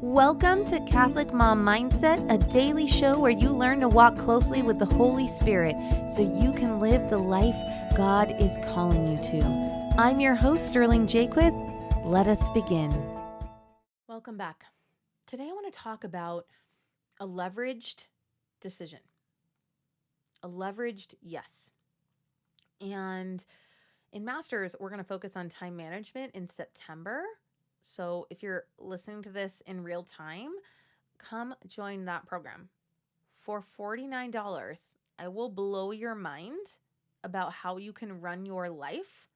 Welcome to Catholic Mom Mindset, a daily show where you learn to walk closely with the Holy Spirit so you can live the life God is calling you to. I'm your host, Sterling Jaquith. Let us begin. Welcome back. Today I want to talk about a leveraged decision, a leveraged yes. And in Masters, we're going to focus on time management in September. So if you're listening to this in real time, come join that program. For $49, I will blow your mind about how you can run your life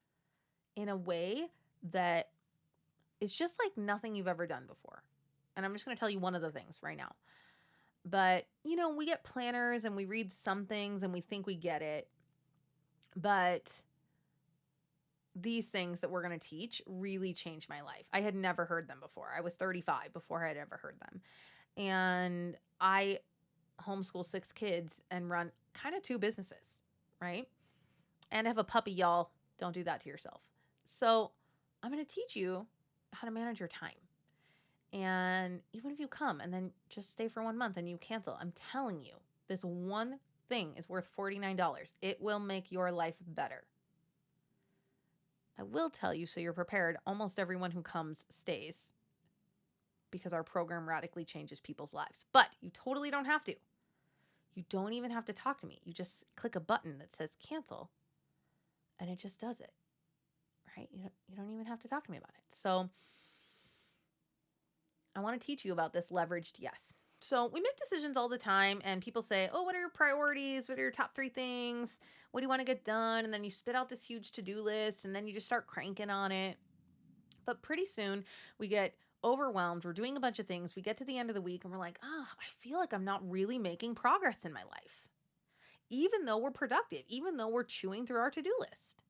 in a way that is just like nothing you've ever done before. And I'm just going to tell you one of the things right now. But, we get planners and we read some things and we think we get it. But these things that we're going to teach really changed my life. I had never heard them before. I was 35 before I had ever heard them. And I homeschool 6 kids and run kind of 2 businesses, right? And have a puppy, y'all. Don't do that to yourself. So I'm going to teach you how to manage your time. And even if you come and then just stay for 1 month and you cancel, I'm telling you, this one thing is worth $49. It will make your life better. I will tell you, so you're prepared, almost everyone who comes stays because our program radically changes people's lives. But you totally don't have to. You don't even have to talk to me. You just click a button that says cancel and it just does it, right? You don't even have to talk to me about it. So I want to teach you about this leveraged yes. So we make decisions all the time and people say, oh, what are your priorities? What are your top 3 things? What do you want to get done? And then you spit out this huge to-do list and then you just start cranking on it. But pretty soon we get overwhelmed. We're doing a bunch of things. We get to the end of the week and we're like, I feel like I'm not really making progress in my life. Even though we're productive, even though we're chewing through our to-do list.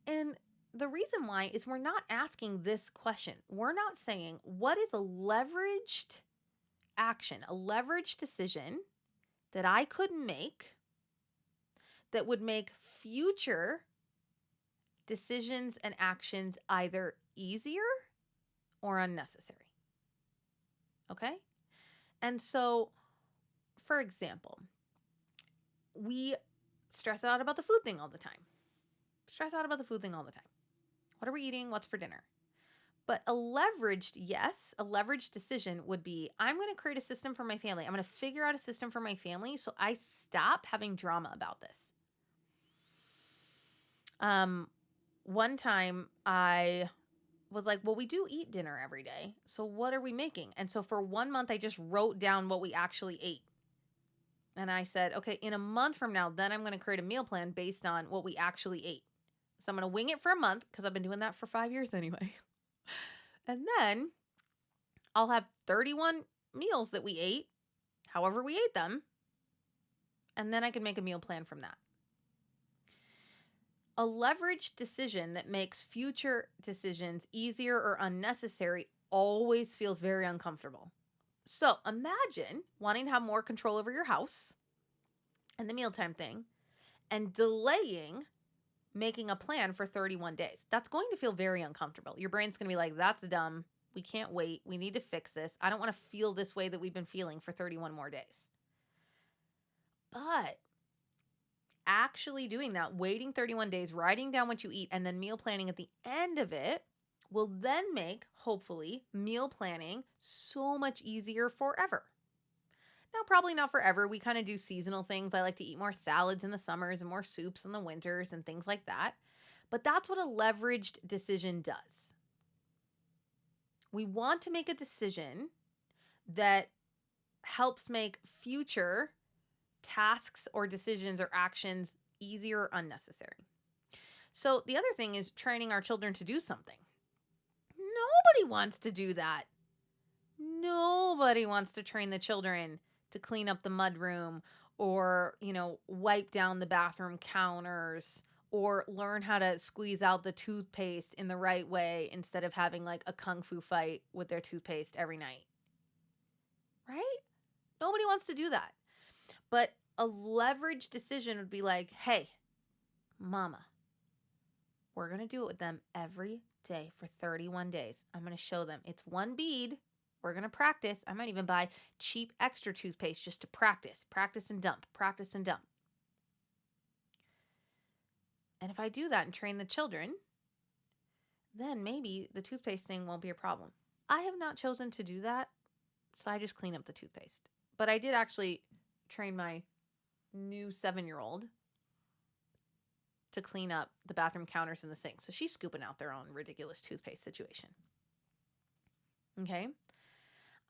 And the reason why is we're not asking this question. We're not saying, what is a leveraged action, a leveraged decision that I could make that would make future decisions and actions either easier or unnecessary. Okay? And so, for example, we stress out about the food thing all the time. What are we eating? What's for dinner? But a leveraged decision would be, I'm going to create a system for my family. I'm going to figure out a system for my family so I stop having drama about this. One time I was like, well, we do eat dinner every day. So what are we making? And so for 1 month, I just wrote down what we actually ate. And I said, okay, in a month from now, then I'm going to create a meal plan based on what we actually ate. So I'm going to wing it for a month because I've been doing that for 5 years anyway. And then I'll have 31 meals that we ate, however we ate them. And then I can make a meal plan from that. A leveraged decision that makes future decisions easier or unnecessary always feels very uncomfortable. So imagine wanting to have more control over your house and the mealtime thing and delaying making a plan for 31 days. That's going to feel very uncomfortable. Your brain's going to be like, that's dumb. We can't wait. We need to fix this. I don't want to feel this way that we've been feeling for 31 more days. But actually doing that, waiting 31 days, writing down what you eat, and then meal planning at the end of it will then make, hopefully, meal planning so much easier forever. Now, probably not forever. We kind of do seasonal things. I like to eat more salads in the summers and more soups in the winters and things like that. But that's what a leveraged decision does. We want to make a decision that helps make future tasks or decisions or actions easier or unnecessary. So the other thing is training our children to do something. Nobody wants to do that. Nobody wants to train the children to clean up the mudroom or, wipe down the bathroom counters or learn how to squeeze out the toothpaste in the right way instead of having like a kung fu fight with their toothpaste every night. Right? Nobody wants to do that. But a leveraged decision would be like, hey, mama, we're going to do it with them every day for 31 days. I'm going to show them it's one bead We're going to practice. I might even buy cheap extra toothpaste just to practice and dump, practice and dump. And if I do that and train the children, then maybe the toothpaste thing won't be a problem. I have not chosen to do that, so I just clean up the toothpaste. But I did actually train my new 7-year-old to clean up the bathroom counters and the sink. So she's scooping out their own ridiculous toothpaste situation. Okay?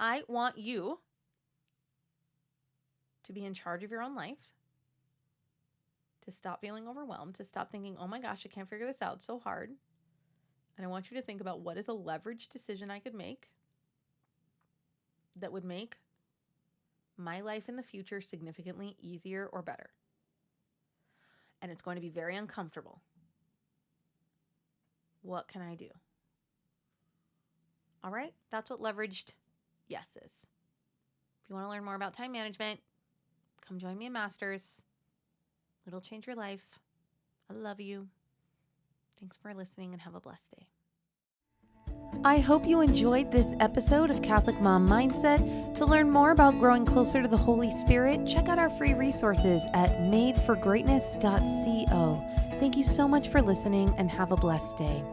I want you to be in charge of your own life, to stop feeling overwhelmed, to stop thinking, oh my gosh, I can't figure this out, it's so hard. And I want you to think about what is a leveraged decision I could make that would make my life in the future significantly easier or better. And it's going to be very uncomfortable. What can I do? All right, that's what leveraged yes is. If you want to learn more about time management, come join me in Masters. It'll change your life. I love you. Thanks for listening and have a blessed day. I hope you enjoyed this episode of Catholic Mom Mindset. To learn more about growing closer to the Holy Spirit, check out our free resources at madeforgreatness.co. Thank you so much for listening and have a blessed day.